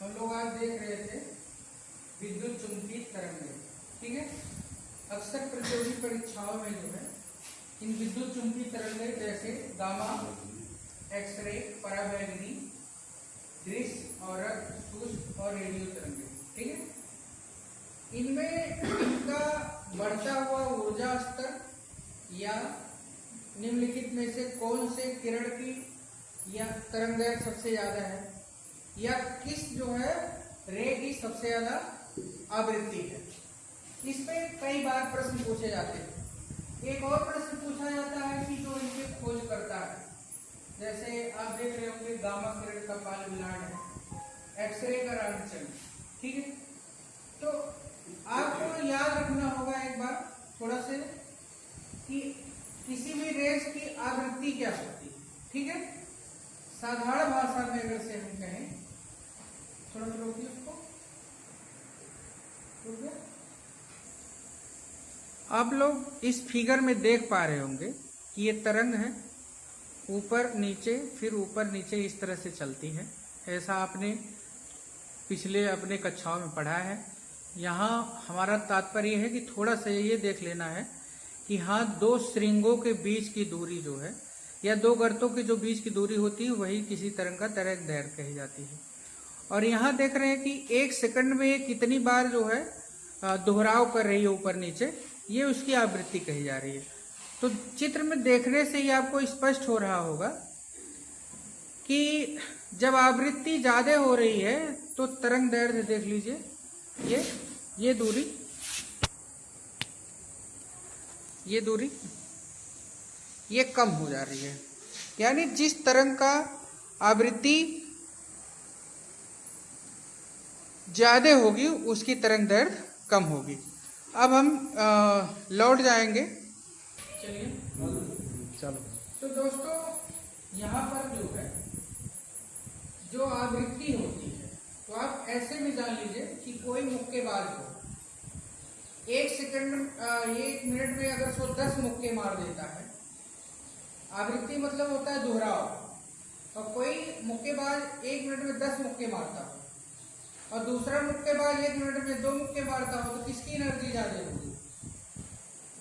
हम लोग आज देख रहे थे विद्युत चुंबकीय तरंगें। ठीक है, अक्सर प्रतियोगी परीक्षाओं में जो है इन विद्युत चुंबकीय तरंगें जैसे गामा, एक्सरे, पराबैंगनी, दृश्य और सूक्ष्म और रेडियो तरंगें, ठीक है, इनमें इनका बढ़ता हुआ ऊर्जा स्तर या निम्नलिखित में से कौन से किरण की या तरंगदैर्घ्य सबसे ज्यादा है, या किस जो है रे की सबसे ज्यादा आवृत्ति है। इसमें कई बार प्रश्न पूछे जाते हैं। एक और प्रश्न पूछा जाता है कि जो इनके खोज करता है, जैसे आप देख रहे होंगे गामा किरण का पाल मिलान है, एक्सरे का रांचन, ठीक है। तो आपको याद रखना होगा एक बार थोड़ा से कि किसी भी रेस की आवृत्ति क्या होती है, ठीक है। साधारण भाषा में अगर से हम कहें, थोड़ा सा रोकिए उसको, रुक गया। आप लोग इस फिगर में देख पा रहे होंगे कि ये तरंग है, ऊपर नीचे फिर ऊपर नीचे इस तरह से चलती है। ऐसा आपने पिछले अपने कक्षाओं में पढ़ा है। यहाँ हमारा तात्पर्य है कि थोड़ा सा ये देख लेना है कि हाँ, दो श्रृंगों के बीच की दूरी जो है या दो गर्तों के जो बीच की दूरी होती है वही किसी तरंग का तरंगदैर्घ्य कही जाती है। और यहाँ देख रहे हैं कि एक सेकंड में ये कितनी बार जो है दोहराव कर रही है ऊपर नीचे, ये उसकी आवृत्ति कही जा रही है। तो चित्र में देखने से ही आपको स्पष्ट हो रहा होगा कि जब आवृत्ति ज्यादा हो रही है तो तरंगदैर्घ्य देख लीजिए, ये दूरी ये कम हो जा रही है। यानी जिस तरंग का आवृत्ति ज्यादा होगी उसकी तरंगदैर्घ्य कम होगी। अब हम लौट जाएंगे, चलिए चलो। तो दोस्तों यहाँ पर जो है जो आवृत्ति होती है, तो आप ऐसे भी जान लीजिए कि कोई मुक्केबाज हो, एक सेकंड 1 मिनट में अगर 10 मुक्के मार देता है, आवृत्ति मतलब होता है दोहराव। और कोई मुक्केबाज 1 मिनट में 10 मुक्के मारता हो और दूसरा मुक्केबाज 1 मिनट में 2 मुक्के मारता हो, तो किसकी एनर्जी ज्यादा होगी?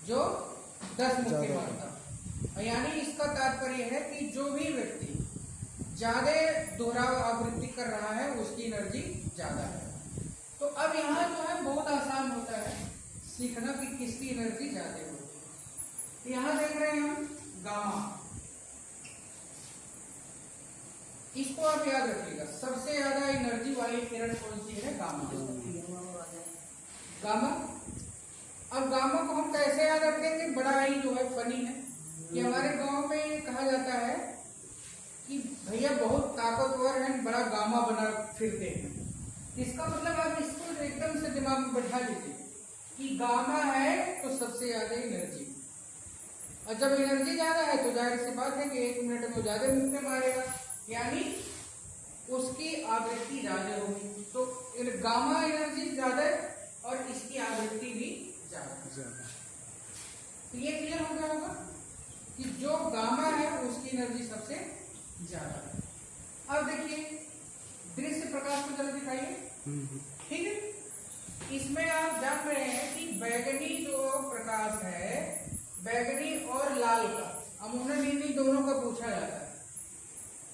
जो 10 मुक्के मारता हो। यानी इसका तात्पर्य है कि जो भी व्यक्ति ज्यादा दोहराव आवृत्ति कर रहा है उसकी एनर्जी ज्यादा है। तो अब यहाँ जो है बहुत आसान होता है सीखना कि किसकी एनर्जी ज्यादा होगी। तो यहाँ देख रहे हैं हम गामा, इसको आप याद रखिएगा, सबसे ज्यादा एनर्जी वाली किरण कौन सी है? गामा। अब गामा को हम कैसे याद रखेंगे? बड़ा ही जो है फनी है कि हमारे गांव में कहा जाता है कि भैया बहुत ताकतवर है, बड़ा गामा बना फिरते हैं। इसका मतलब आप इसको एकदम से दिमाग में बैठा लीजिए कि गामा है तो सबसे ज्यादा एनर्जी, और जब एनर्जी ज्यादा है तो जाहिर सी बात है कि 1 मिनट में ज्यादा मुक्के मारेगा, यानी उसकी आवृत्ति ज्यादा होगी। तो गामा एनर्जी ज्यादा और इसकी आवृत्ति भी ज्यादा। तो ये क्लियर हो गया होगा कि जो गामा है उसकी एनर्जी सबसे ज्यादा है। अब देखिए दृश्य प्रकाश को जरा दिखाइए, ठीक है। इसमें आप जान रहे हैं कि बैगनी जो प्रकाश है, बैगनी और लाल का अमूमन इन्हीं दोनों का पूछा जाता है।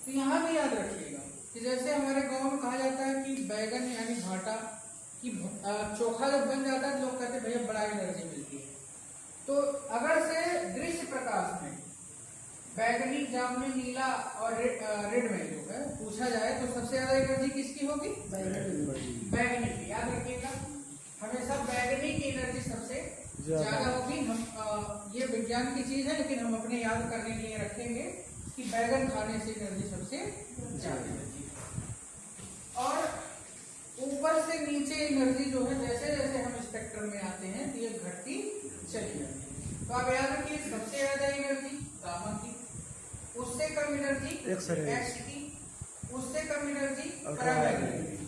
तो यहाँ भी याद रखिएगा कि जैसे हमारे गांव में कहा जाता है कि बैगन यानी भाटा की चोखा जब बन जाता है तो लोग कहते हैं भैया बड़ा एनर्जी मिलती है। तो अगर से दृश्य प्रकाश में बैगनी, जामुनी, नीला और रेड में जो है पूछा जाए तो सबसे ज्यादा एनर्जी किसकी होगी? बैगनी की। याद रखिएगा हमेशा बैगनी की एनर्जी सबसे ज्यादा होगी। हम ये विज्ञान की चीज है लेकिन हम अपने याद करने के लिए रखेंगे कि बैगन खाने से एनर्जी सबसे ज्यादा होती है। और ऊपर से नीचे एनर्जी जो है जैसे जैसे हम स्पेक्ट्रम में आते हैं तो ये घटती चली जाती है। तो आप याद रखिए सबसे ज्यादा एनर्जी गामा की, उससे कम एनर्जी एक्स की, उससे कम एनर्जी पराबैंगनी की।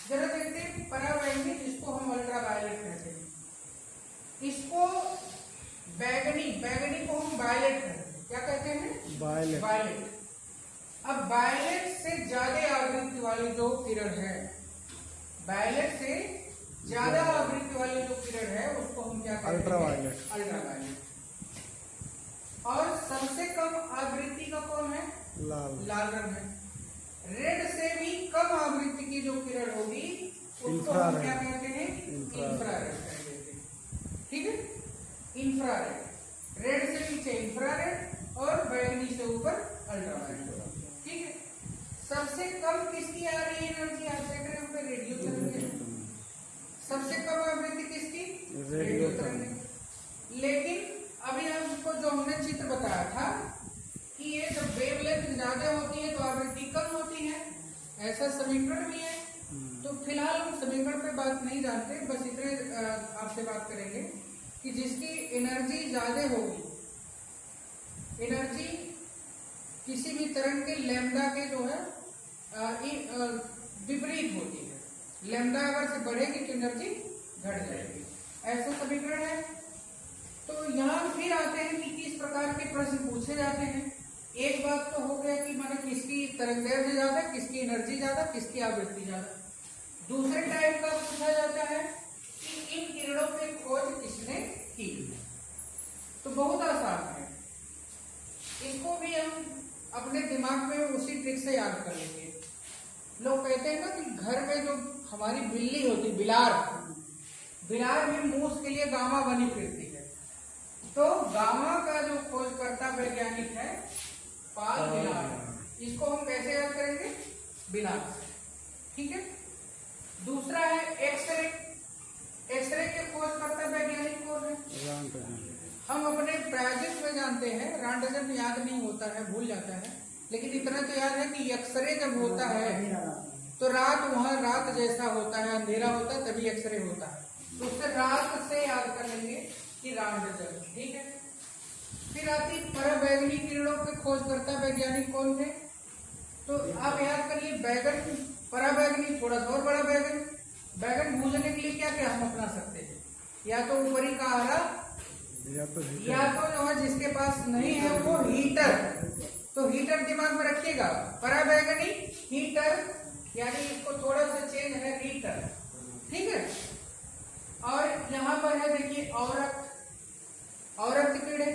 जरा देखते हैं पराबैंगनी, जिसको हम अल्ट्रावायलेट कहते हैं, इसको बैगनी को हम वायलेट कहते हैं। क्या कहते हैं? वायलेट। अब वायलेट से ज्यादा आवृत्ति वाली जो किरण है वायलेट से ज्यादा आवृत्ति वाले जो किरण है उसको हम क्या कहते हैं? अल्ट्रावायलेट। अल्ट्रावायलेट। और सबसे कम आवृत्ति का कौन है? लाल रंग है। रेड से भी कम आवृत्ति की जो किरण होगी उसको हम क्या कहते हैं? इंफ्रारेड कहते हैं। ठीक है, इंफ्रारेड। रेड से नीचे इंफ्रारेड और बैंगनी से ऊपर अल्ट्रावायलेट। ठीक है, सबसे कम किसकी आ रही है एनर्जी? आप देख रहे हो रेडियो तरंगे। सबसे कम आवृत्ति किसकी? रेडियो तरंगे। लेकिन अभी आपको जो हमने चित्र बताया था कि ये जब वेवलेंथ ज्यादा होती है तो आवृत्ति कम होती है, ऐसा समीकरण भी है। तो फिलहाल हम समीकरण पे बात नहीं जानते, बस इतने आपसे बात करेंगे कि जिसकी एनर्जी ज्यादा होगी, एनर्जी किसी भी तरंग के लैम्डा के जो है विपरीत होती है। लैम्डा अगर से बढ़ेगी तो एनर्जी घट जाएगी, ऐसा समीकरण है। तो यहाँ फिर आते हैं कि किस प्रकार के प्रश्न पूछे जाते हैं। एक बात तो हो गया कि माने किसकी तरंगदैर्घ्य ज्यादा, किसकी एनर्जी ज्यादा, किसकी आवृत्ति ज्यादा। दूसरे टाइप का पूछा जाता है कि इन किरणों की खोज किसने की। तो बहुत आसान है, इसको भी हम अपने दिमाग में उसी ट्रिक से याद कर लेंगे। लोग कहते हैं ना कि घर में जो हमारी बिल्ली होती, बिलार में मूस के लिए गामा बनी फिरती है। तो गामा का जो खोजकर्ता वैज्ञानिक है पाल बिलार, इसको हम कैसे याद करेंगे? बिलार से। ठीक है, दूसरा है एक्सरे। एक्सरे के खोजकर्ता वैज्ञानिक कौन है? हम अपने प्रायोगिक में जानते हैं, रांडजन याद नहीं होता है, भूल जाता है, लेकिन इतना तो याद है कि एक्सरे जब होता है तो रात वहां रात जैसा होता है, अंधेरा होता है, तभी एक्सरे होता है। तो उससे रात से याद कर लेंगे कि रांडजन। ठीक है, फिर आती पराबैंगनी किरणों के खोजकर्ता वैज्ञानिक कौन थे? तो आप याद करिए, बैगन पराबैंगनी, थोड़ा सा और बड़ा बैगन। बैगन भूनने के लिए क्या क्या हम अपना सकते हैं? या तो ऊपरी का आरा, या तो जो है जिसके पास नहीं है वो हीटर। तो हीटर दिमाग में रखिएगा, पराबैंगनी हीटर, यानी इसको थोड़ा सा चेंज है, हीटर। ठीक है, और यहाँ पर है देखिए औरत, औरत कीड़े।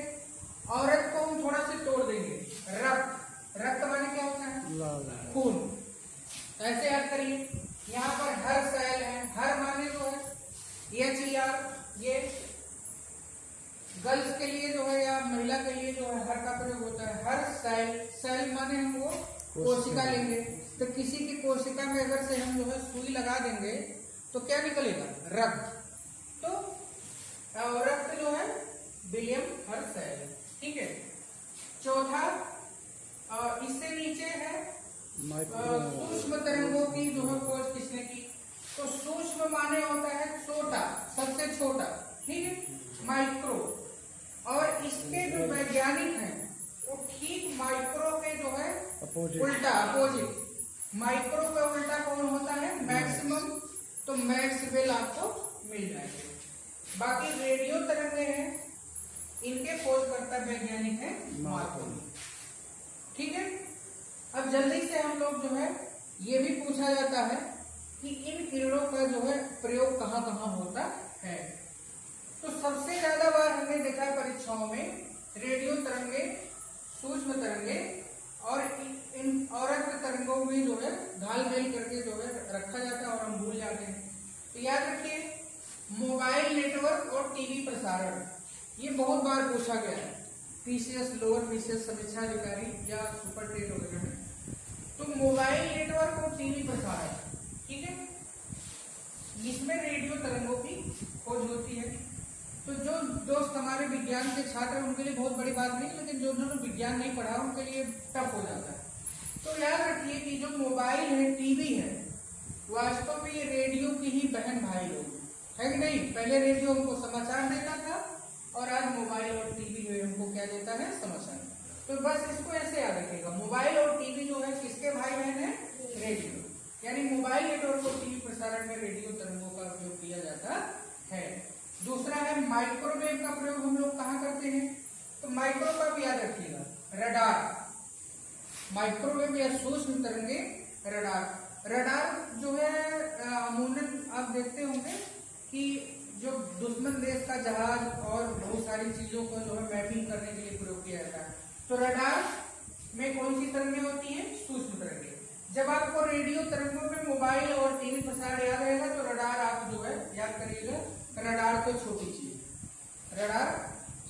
औरत को हम थोड़ा सा तोड़ देंगे, रक्त। रक्त माने क्या होता है? खून। ऐसे याद करिए। यहाँ पर हर सेल है, हर माने जो है HER, ये गर्ल्स के लिए जो है या महिला के लिए जो है हर का प्रयोग होता है। हर सेल, सेल माने हम वो कोशिका लेंगे, तो किसी की कोशिका में अगर से हम जो है सुई लगा देंगे तो क्या निकलेगा? रक्त। तो रक्त जो है विलियम हर सेल। ठीक है, चौथा इससे नीचे है सूक्ष्म तरंगों की जो है खोज किसने की? तो सूक्ष्म माने होता है छोटा, सबसे छोटा। ठीक है, माइक्रो। और इसके जो वैज्ञानिक हैं वो ठीक माइक्रो के जो है उल्टा, अपोजिट। माइक्रो का उल्टा कौन होता है? मैक्सिमम। तो मैक्सवेल आपको मिल जाएंगे। बाकी रेडियो तरंगे हैं, इनके खोजकर्ता वैज्ञानिक है मार्कोनी। ठीक है, अब जल्दी से हम लोग जो है ये भी पूछा जाता है कि इन किरणों का जो है प्रयोग कहाँ कहाँ होता है। तो सबसे ज्यादा बार हमने देखा परीक्षाओं में रेडियो तरंगे, सूक्ष्म तरंगे और इन औरत तरंगों में जो है घाल-मेल करके जो है रखा जाता है और हम भूल जाते हैं। तो याद रखिए, मोबाइल नेटवर्क और टीवी प्रसारण, ये बहुत बार पूछा गया है पीसीएस, लोअर पीसीएस समीक्षा अधिकारी या सुपर टेट वगैरह में। तो मोबाइल नेटवर्क और टीवी प्रसारण, ठीक है, इसमें रेडियो तरंगों की खोज होती है। तो जो दोस्त हमारे विज्ञान के छात्र हैं उनके लिए बहुत बड़ी बात नहीं, लेकिन जो उन्होंने विज्ञान नहीं पढ़ा उनके लिए टफ हो जाता है। तो याद रखिए कि जो मोबाइल है, टीवी है, वास्तव में ये रेडियो की ही बहन भाई लोग है कि नहीं। पहले रेडियो हमको समाचार देता था और आज मोबाइल और टीवी जो है हमको क्या देता है? समाचार। तो बस इसको ऐसे याद रखिएगा, मोबाइल और टीवी जो है किसके भाई बहन है? रेडियो। यानी मोबाइल नेटवर्क और टीवी प्रसारण में रेडियो तरंगों का उपयोग किया जाता है। दूसरा है माइक्रोवेव का प्रयोग हम लोग कहाँ करते हैं? तो माइक्रो का भी याद रखिएगा, रडार। माइक्रोवेव या सूक्ष्म तरंगे, रडार। रडार जो है अमूमन देखते होंगे कि जो दुश्मन देश का जहाज और बहुत सारी चीजों को जो है मैपिंग करने के लिए प्रयोग किया जाता है। तो रडार में कौन सी तरंगें होती हैं? सूक्ष्म तरंगें। जब आपको रेडियो तरंगों में मोबाइल और टीवी प्रसारण याद रहेगा तो रडार आप जो है याद करिएगा। रडार तो छोटी चीज, रडार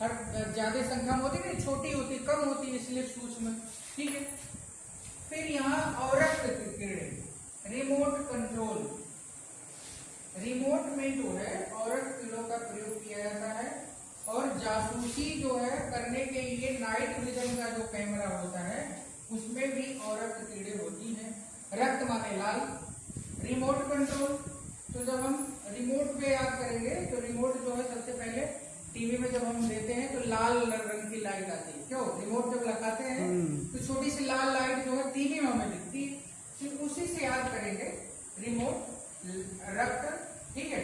हर ज्यादा संख्या में होती है, छोटी होती, कम होती है, इसलिए सूक्ष्म। ठीक है। फिर यहाँ औरत किरणें, रिमोट कंट्रोल, रिमोट में जो है औरत किरणों का प्रयोग किया जाता है। और जासूसी जो है करने के लिए नाइट विजन का जो कैमरा होता है उसमें भी औरत किरणें होती हैं। रक्त माने लाल, रिमोट कंट्रोल। तो जब हम रिमोट पे याद करेंगे तो रिमोट जो है सबसे पहले टीवी में जब हम देते हैं तो लाल रंग की लाइट आती है। क्यों? रिमोट जब लगाते हैं तो छोटी सी लाल लाइट जो है टीवी में हमें दिखती है, तो उसी से याद करेंगे रिमोट, रक्त। ठीक है।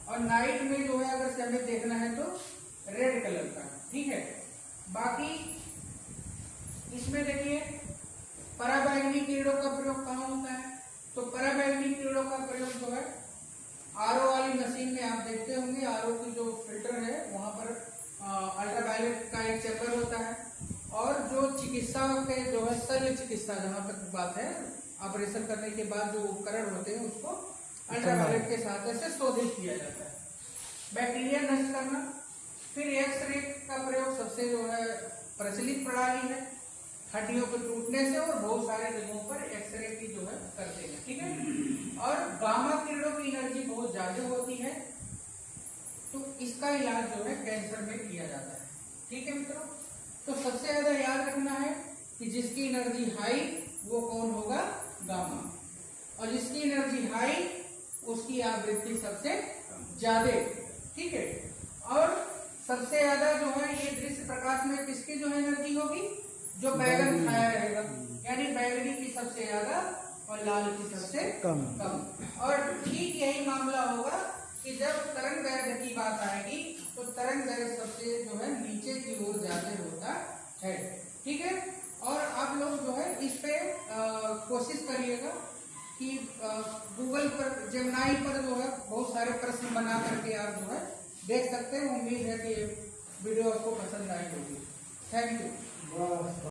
और नाइट में जो है अगर हमें देखना है तो रेड कलर का। ठीक है। बाकी इसमें देखिए पराबैंगनी किरणों का प्रयोग कहाँ होता है? तो पराबैंगनी किरणों का प्रयोग जो है आरओ वाली मशीन में आप देखते होंगे, आरओ की जो फिल्टर है वहां पर अल्ट्रावायलेट का एक चैम्बर होता है। और जो चिकित्सा के जो है शल्य चिकित्सा, जहां तक बात है, ऑपरेशन करने के बाद जो उपकरण होते हैं उसको अल्ट्रावायलेट के साथ ऐसे शोधित किया जाता है, बैक्टीरिया नष्ट करना। फिर एक्सरे का प्रयोग सबसे जो है प्रचलित प्रणाली है, हड्डियों के टूटने से और बहुत सारे जगहों पर एक्सरे की जो है करते हैं। ठीक है। और गामा किरणों की एनर्जी बहुत ज्यादा होती है, तो इसका इलाज जो है कैंसर में किया जाता है। ठीक है मित्रों। तो सबसे ज्यादा याद रखना है कि जिसकी एनर्जी हाई वो कौन होगा? गामा। और जिसकी एनर्जी हाई उसकी आवृत्ति सबसे ज्यादा। ठीक है। और सबसे ज्यादा जो है ये दृश्य प्रकाश में किसकी जो एनर्जी होगी? जो बैगन खाया रहेगा, यानी बैगनी की सबसे ज्यादा और लाल की सबसे कम। और ठीक यही मामला होगा कि जब तरंग दैर्घ्य की बात आएगी तो तरंग दैर्घ्य सबसे जो है नीचे की ओर ज्यादा होता है। ठीक है। और आप लोग जो है इस पे कोशिश करिएगा कि गूगल पर, जेमिनी पर जो है बहुत सारे प्रश्न बना करके आप जो है देख सकते हैं। उम्मीद है कि वीडियो आपको पसंद आई होगी। Thank you.